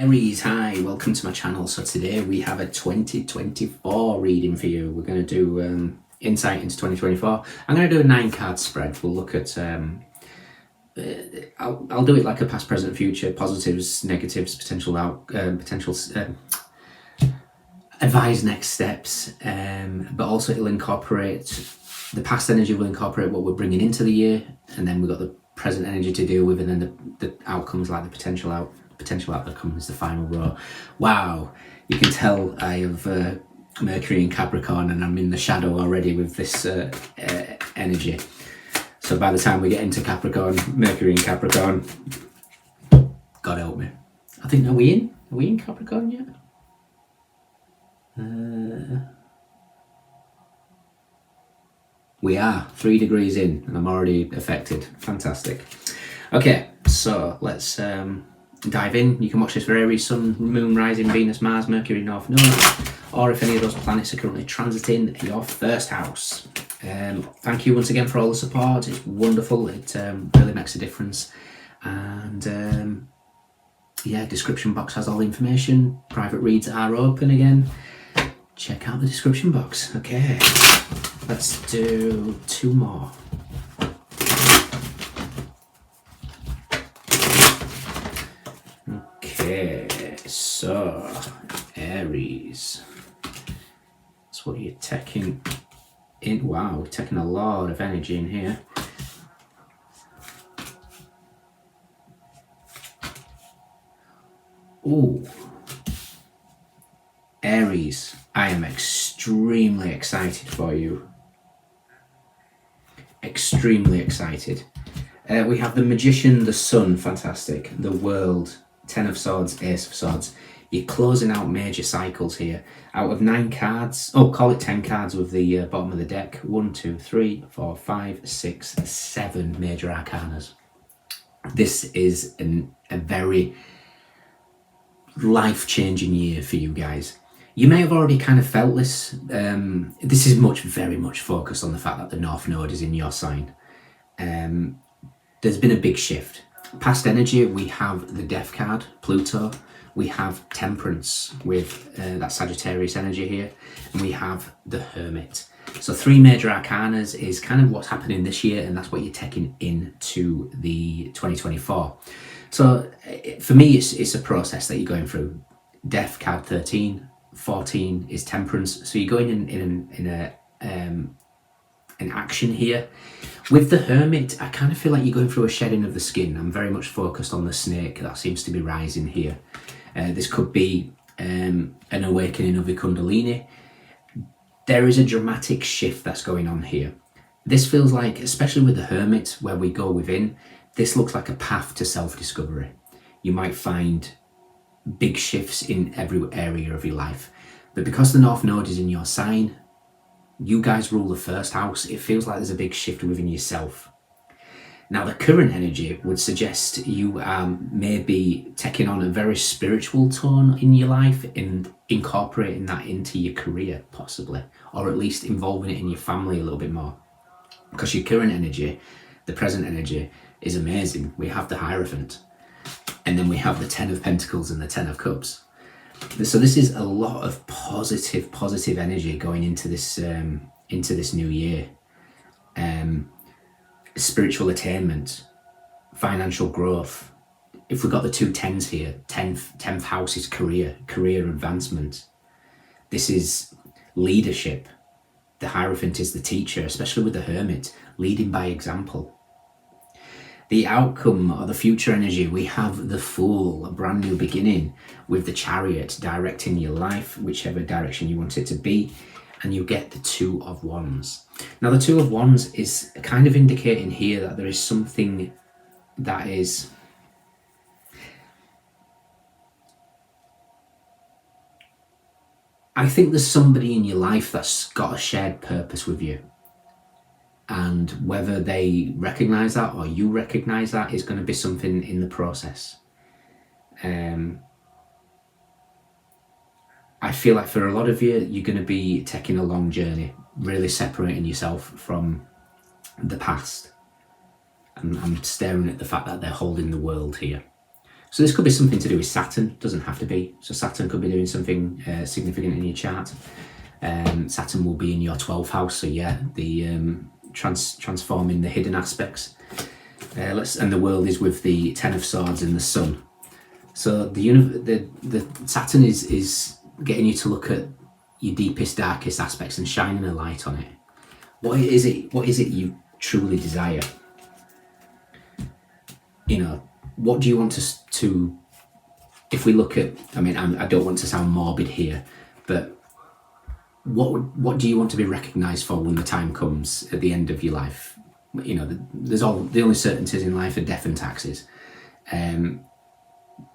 Aries, hi, welcome to my channel. So today we have a 2024 reading for you. We're going to do insight into 2024. I'm going to do a 9-card spread. We'll look at, I'll do it like a past, present, future, positives, negatives, potential advise next steps, but also it'll incorporate, the past energy will incorporate what we're bringing into the year, and then we've got the present energy to deal with, and then the outcomes, like the potential outcomes, the final row. Wow, you can tell I have Mercury in Capricorn, and I'm in the shadow already with this energy. So by the time we get into Capricorn, Mercury in Capricorn, God help me. I think, are we in Capricorn yet? We are 3 degrees in, and I'm already affected. Fantastic. Okay, so let's dive in. You can watch this for Aries, Sun, Moon, Rising, Venus, Mars, Mercury, North Node, or if any of those planets are currently transiting your first house. Thank you once again for all the support. It's wonderful. It really makes a difference. And yeah, description box has all the information. Private reads are open again. Check out the description box. Okay, let's do 2 more. Okay, so Aries, that's what you're taking in. Wow, we're taking a lot of energy in here. Ooh, Aries, I am extremely excited for you. Extremely excited. We have the Magician, the Sun, fantastic. The World, 10 of Swords, Ace of Swords. You're closing out major cycles here. Out of 9 cards, call it 10 cards with the bottom of the deck. 1, 2, 3, 4, 5, 6, 7 major arcanas. This is a very life-changing year for you guys. You may have already kind of felt this. This is very much focused on the fact that the North Node is in your sign. There's been a big shift. Past energy, we have the Death card, Pluto. We have Temperance with that Sagittarius energy here. And we have the Hermit. So 3 major arcanas is kind of what's happening this year, and that's what you're taking into the 2024. So for me, it's a process that you're going through. Death card 13, 14 is Temperance. So you're going in an action here. With the Hermit, I kind of feel like you're going through a shedding of the skin. I'm very much focused on the snake that seems to be rising here. This could be an awakening of the Kundalini. There is a dramatic shift that's going on here. This feels like, especially with the Hermit, where we go within, this looks like a path to self-discovery. You might find big shifts in every area of your life. But because the North Node is in your sign, you guys rule the first house, it feels like there's a big shift within yourself. Now, the current energy would suggest you may be taking on a very spiritual tone in your life and incorporating that into your career, possibly, or at least involving it in your family a little bit more. Because your current energy, the present energy, is amazing. We have the Hierophant, and then we have the 10 of Pentacles and the 10 of Cups. So this is a lot of positive energy going into this new year. Spiritual attainment, financial growth. If we've got the 2 10s here, 10th house is career advancement. This is leadership. The Hierophant is the teacher, especially with the Hermit, leading by example. The outcome or the future energy, we have the Fool, a brand new beginning, with the Chariot directing your life, whichever direction you want it to be, and you get the 2 of Wands. Now, the 2 of Wands is kind of indicating here that there is something that is I think there's somebody in your life that's got a shared purpose with you. And whether they recognize that or you recognize that is going to be something in the process. I feel like for a lot of you, you're going to be taking a long journey, really separating yourself from the past. And I'm staring at the fact that they're holding the world here. So this could be something to do with Saturn, doesn't have to be. So Saturn could be doing something significant in your chart. Saturn will be in your 12th house, so yeah, the transforming the hidden aspects. And the world is with the Ten of Swords and the Sun. So the Saturn is getting you to look at your deepest, darkest aspects and shining a light on it. What is it you truly desire? You know, what do you want to if we look at, I mean, I don't want to sound morbid here, but what do you want to be recognised for when the time comes at the end of your life? You know, the only certainties in life are death and taxes.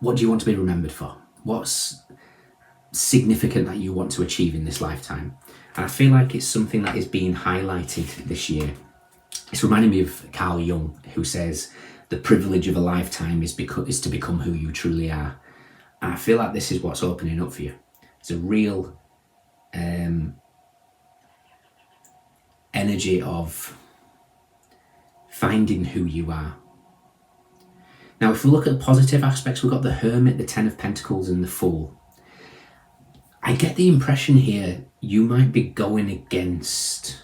What do you want to be remembered for? What's significant that you want to achieve in this lifetime? And I feel like it's something that is being highlighted this year. It's reminding me of Carl Jung, who says the privilege of a lifetime is to become who you truly are. And I feel like this is what's opening up for you. It's a real energy of finding who you are. Now, if we look at the positive aspects, we've got the Hermit, the Ten of Pentacles, and the Fool. I get the impression here you might be going against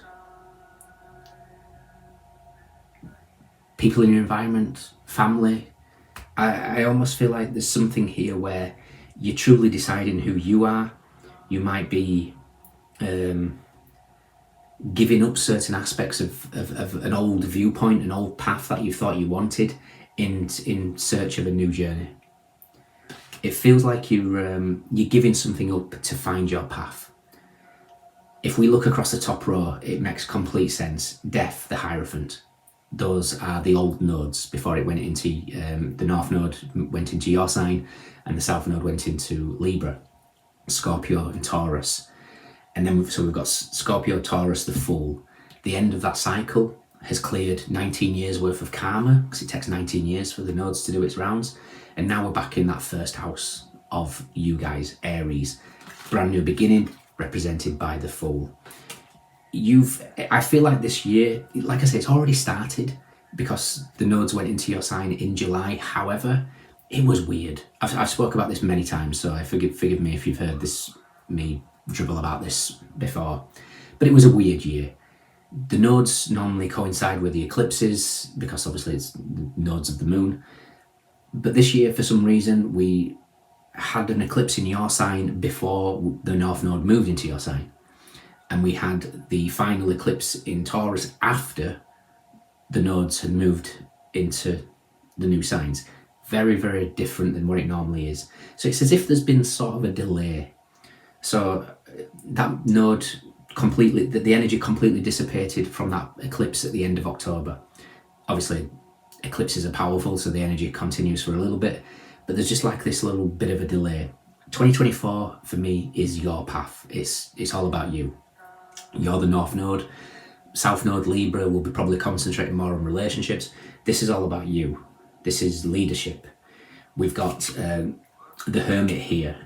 people in your environment, family. I almost feel like there's something here where you're truly deciding who you are. You might be giving up certain aspects of an old viewpoint, an old path that you thought you wanted in search of a new journey. It feels like you're giving something up to find your path. If we look across the top row, it makes complete sense. Death, the Hierophant. Those are the old nodes before it went into, the North Node went into your sign and the South Node went into Libra, Scorpio and Taurus. And then we've got Scorpio, Taurus, the Fool. The end of that cycle has cleared 19 years worth of karma, because it takes 19 years for the nodes to do its rounds. And now we're back in that first house of you guys, Aries. Brand new beginning, represented by the Fool. I feel like this year, like I say, it's already started because the nodes went into your sign in July. However, it was weird. I've spoke about this many times, so forgive me if you've heard me dribble about this before. But it was a weird year. The nodes normally coincide with the eclipses because obviously it's the nodes of the moon. But this year, for some reason, we had an eclipse in your sign before the North Node moved into your sign. And we had the final eclipse in Taurus after the nodes had moved into the new signs. Very, very different than what it normally is. So it's as if there's been sort of a delay. So that node completely, the energy completely dissipated from that eclipse at the end of October. Obviously, eclipses are powerful, so the energy continues for a little bit, but there's just like this little bit of a delay. 2024 for me is your path. It's all about you. You're the North Node. South Node, Libra, will be probably concentrating more on relationships. This is all about you. This is leadership. We've got the Hermit here.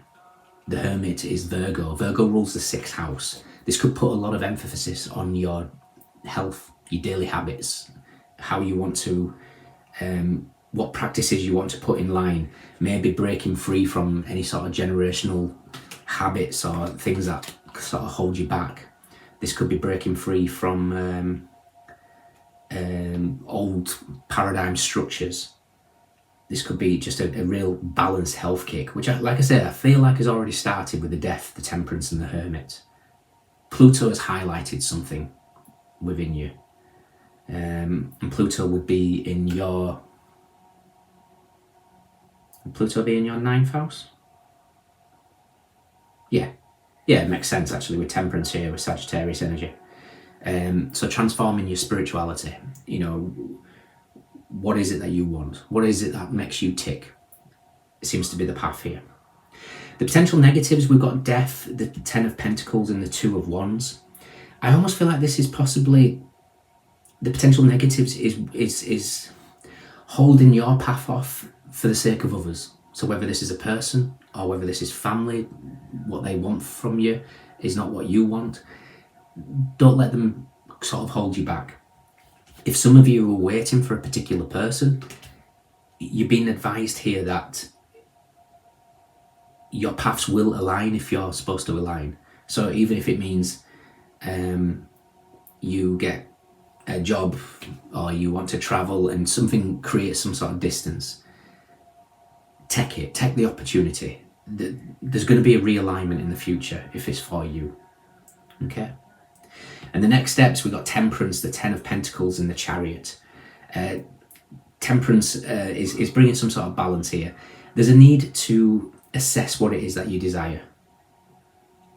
The Hermit is Virgo. Virgo rules the 6th house. This could put a lot of emphasis on your health, your daily habits, how you want to, what practices you want to put in line, maybe breaking free from any sort of generational habits or things that sort of hold you back. This could be breaking free from old paradigm structures. This could be just a real balanced health kick, which, like I said, I feel like has already started with the Death, the Temperance and the Hermit. Pluto has highlighted something within you. And Pluto would be in your... Would Pluto be in your 9th house? Yeah, it makes sense actually with Temperance here, with Sagittarius energy. So transforming your spirituality, you know, what is it that you want? What is it that makes you tick? It seems to be the path here. The potential negatives, we've got Death, the 10 of Pentacles and the 2 of Wands. I almost feel like this is possibly, the potential negatives is holding your path off for the sake of others. So whether this is a person or whether this is family, what they want from you is not what you want. Don't let them sort of hold you back. If some of you are waiting for a particular person, you're being advised here that your paths will align if you're supposed to align. So even if it means you get a job or you want to travel and something creates some sort of distance, take the opportunity. There's going to be a realignment in the future if it's for you. Okay. And the next steps, we've got Temperance, the 10 of Pentacles, and the Chariot. Temperance is bringing some sort of balance here. There's a need to assess what it is that you desire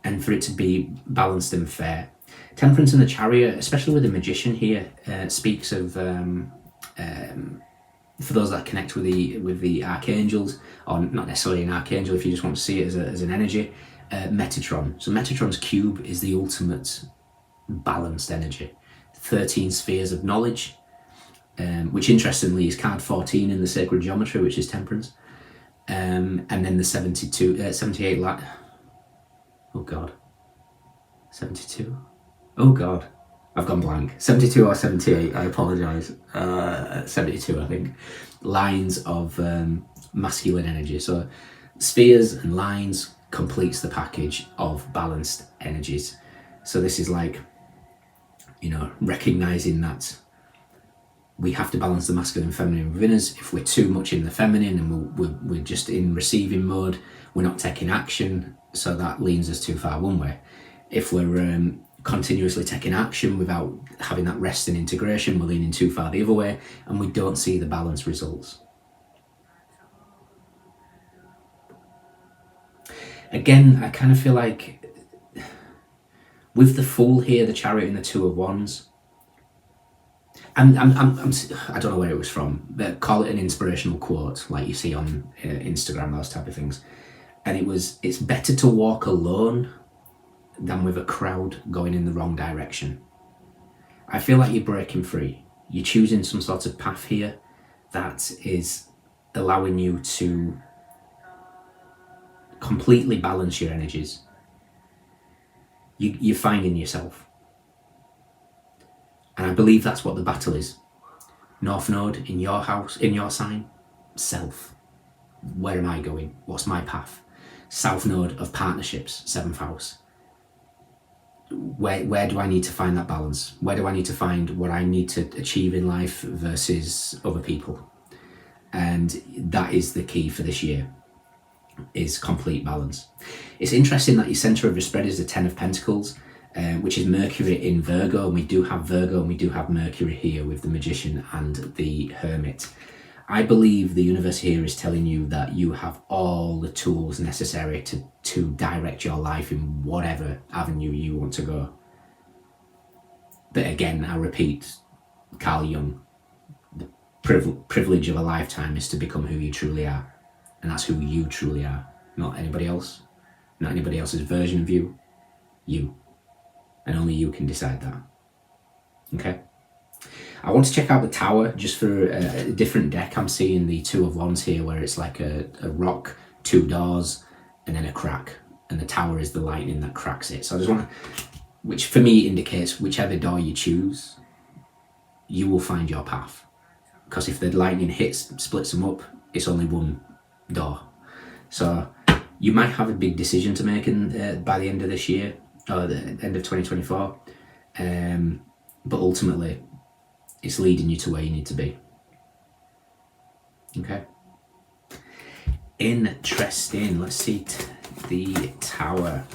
and for it to be balanced and fair. Temperance and the Chariot, especially with the Magician here, speaks of, for those that connect with the archangels, or not necessarily an archangel if you just want to see it as an energy, Metatron. So Metatron's cube is the ultimate balanced energy. 13 spheres of knowledge, which interestingly is card 14 in the sacred geometry, which is Temperance. And then the 78 light. Oh God. 72? Oh God. I've gone blank. 72 or 78, I apologise. 72, I think. Lines of masculine energy. So spheres and lines completes the package of balanced energies. So this is like, recognising that we have to balance the masculine and feminine within us. If we're too much in the feminine and we're just in receiving mode, we're not taking action, so that leans us too far one way. If we're continuously taking action without having that rest and integration, we're leaning too far the other way, and we don't see the balanced results. Again, I kind of feel like with the Fool here, the Chariot and the Two of Wands, I don't know where it was from, but call it an inspirational quote like you see on Instagram, those type of things. And it's better to walk alone than with a crowd going in the wrong direction. I feel like you're breaking free. You're choosing some sort of path here that is allowing you to completely balance your energies. You're finding yourself. And I believe that's what the battle is. North Node in your house, in your sign, self. Where am I going? What's my path? South Node of partnerships, 7th house. Where do I need to find that balance? Where do I need to find what I need to achieve in life versus other people? And that is the key for this year, is complete balance. It's interesting that your center of your spread is the 10 of Pentacles, which is Mercury in Virgo, and we do have Virgo and we do have Mercury here with the Magician and the Hermit. I believe the universe here is telling you that you have all the tools necessary to direct your life in whatever avenue you want to go. But again, I repeat, Carl Jung, the privilege of a lifetime is to become who you truly are. And that's who you truly are, not anybody else, not anybody else's version of you, you. And only you can decide that. Okay? I want to check out the Tower just for a different deck. I'm seeing the Two of Wands here where it's like a rock, 2 doors, and then a crack. And the Tower is the lightning that cracks it. So I just want to, which for me indicates whichever door you choose, you will find your path. Because if the lightning splits them up, it's only one door. So you might have a big decision to make by the end of this year, or the end of 2024. But ultimately, it's leading you to where you need to be. Okay. Interesting. Let's see the Tower.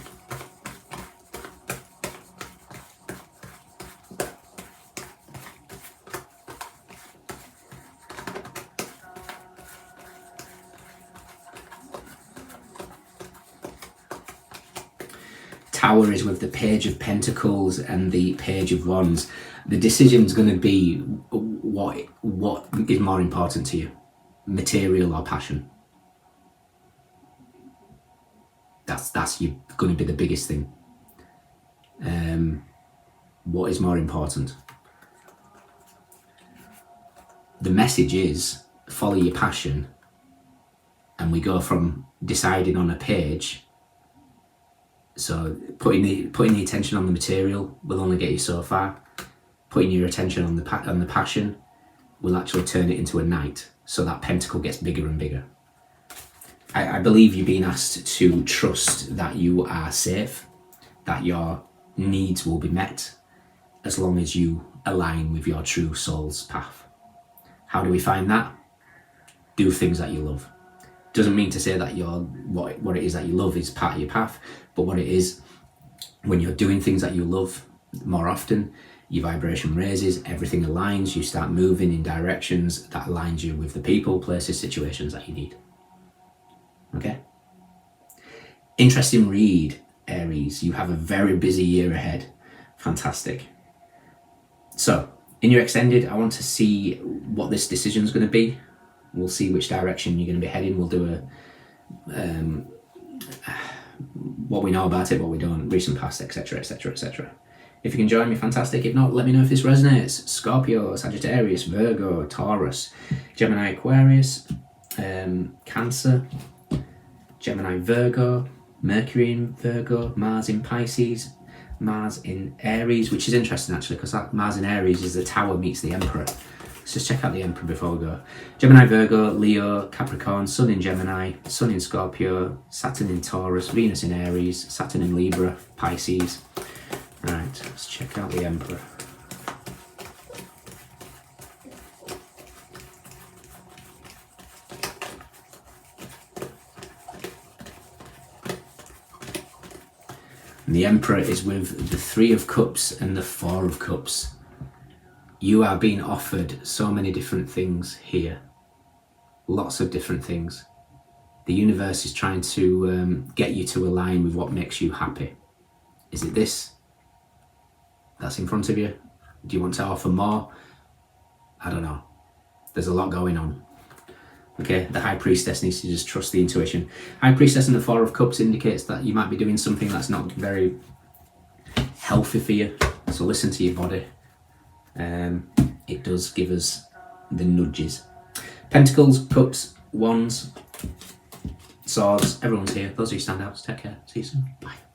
Tower is with the Page of Pentacles and the Page of Wands. The decision's going to be what is more important to you, material or passion. That's going to be the biggest thing. What is more important? The message is follow your passion, and we go from deciding on a page. So putting the attention on the material will only get you so far. Putting your attention on the passion will actually turn it into a knight. So that pentacle gets bigger and bigger. I believe you're being asked to trust that you are safe, that your needs will be met, as long as you align with your true soul's path. How do we find that? Do things that you love. Doesn't mean to say that what it is that you love is part of your path, but what it is, when you're doing things that you love more often, your vibration raises, everything aligns, you start moving in directions that aligns you with the people, places, situations that you need. Okay? Interesting read, Aries. You have a very busy year ahead. Fantastic. So, in your extended, I want to see what this decision is going to be. We'll see which direction you're going to be heading. We'll do what we know about it, what we don't, recent past, etc, etc, etc. If you can join me, fantastic. If not, let me know if this resonates. Scorpio, Sagittarius, Virgo, Taurus, Gemini, Aquarius, Cancer, Gemini, Virgo, Mercury in Virgo, Mars in Pisces, Mars in Aries, which is interesting actually, because Mars in Aries is the Tower meets the Emperor. Let's just check out the Emperor before we go. Gemini, Virgo, Leo, Capricorn, Sun in Gemini, Sun in Scorpio, Saturn in Taurus, Venus in Aries, Saturn in Libra, Pisces. Right, let's check out the Emperor. And the Emperor is with the Three of Cups and the Four of Cups. You are being offered so many different things here. Lots of different things. The universe is trying to get you to align with what makes you happy. Is it this that's in front of you? Do you want to offer more? I don't know. There's a lot going on. Okay, the High Priestess needs to just trust the intuition. High Priestess and the Four of Cups indicates that you might be doing something that's not very healthy for you. So listen to your body. It does give us the nudges. Pentacles, Cups, Wands, Swords. Everyone's here. Those are your standouts. Take care. See you soon. Bye.